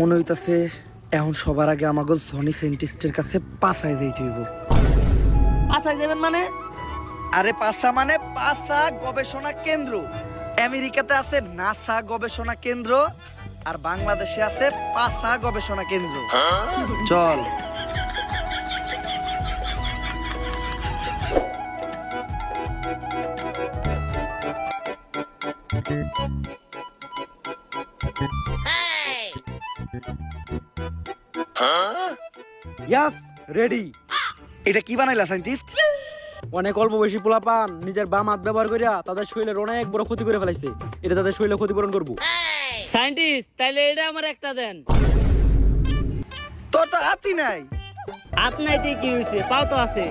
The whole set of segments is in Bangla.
মনে হইতাছে এখন সবার আগে আমাকে সনি সাইন্টিস্টের কাছে পাছায় যাইতে হইব। পাছায় যাবেন মানে? আরে পাছা মানে পাছা গবেষণা কেন্দ্র। আমেরিকাতে আছে নাসা গবেষণা কেন্দ্র, আর বাংলাদেশে আছে পাছা গবেষণা কেন্দ্র। চল। ইয়াস রেডি। এটা কি বানাইলা সাইন্টিস্ট? অনেক অল্প বয়সী পোলাপান নিজের বাম হাত ব্যবহার করিয়া তাদের শরীরের অনেক বড় ক্ষতি করে ফেলাইছে। এটা তাদের শরীরে ক্ষতিপূরণ করবো। সায়েন্টিস্ট, তাইলে এটা আমার একটা দেন। তোর তো হাতই নাই। হাত নাইতে কি হয়েছে? পাও তো আছে।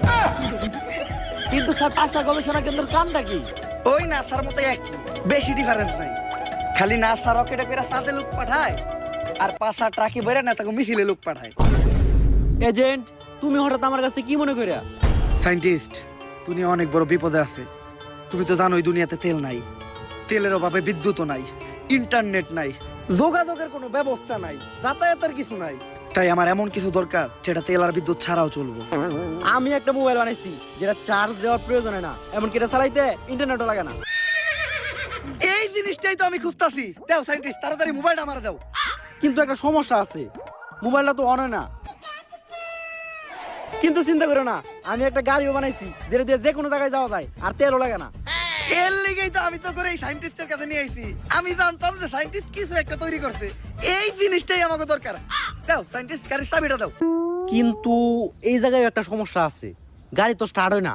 কিন্তু স্যার, পাঁচটা গবেষণা কেন্দ্রের কামটা কি? ওই নাসার মতো একই, বেশি ডিফারেন্স নাই। খালি নাসা রকেটে করে চাঁদে লোক পাঠায়, আর পাছা ট্রাকে বেরে না তাকে মিছিলে লোক পাঠায়। এজেন্ট, তুমি হঠাৎ আমার কাছে কি মনে করিয়া? সাইন্টিস্ট, তুমি অনেক বড় বিপদে আছে। তুমি তো জানোই দুনিয়াতে তেল নাই, তেলের অভাবে বিদ্যুৎও নাই, ইন্টারনেট নাই, যোগাযোগের কোনো ব্যবস্থা নাই, যাতায়াতের কিছু নাই। তাই আমার এমন কিছু দরকার যেটা তেল আর বিদ্যুৎ ছাড়াও চলবো। আমি একটা মোবাইল বানাইছি যেটা চার্জ দেওয়ার প্রয়োজন হয় না, এমনকি এটা চালাইতে ইন্টারনেটও লাগে না। এই জিনিসটাই তো আমি খুঁজতাছি। দাও সাইন্টিস্ট, তাড়াতাড়ি মোবাইলটা আমার দাও। কিন্তু একটা সমস্যা আছে, মোবাইলটা তো অন হয় না। কিন্তু চিন্তা করো না, আমি একটা গাড়িও বানাইছি যেটা দিয়ে যে কোনো জায়গায় যাওয়া যায়, আর তেলও লাগে না। এর লেগেই তো আমি তো করে এই সাইন্টিস্টের কাছে নিয়ে আইছি। আমি জানতাম যে সাইন্টিস্ট কিছু একটা তৈরি করছে। এই জিনিসটাই আমাকে দরকার। দাও সাইন্টিস্ট, গাড়ির চাবিটা দাও। কিন্তু এই জায়গায় একটা সমস্যা আছে, গাড়ি তো স্টার্ট হয় না।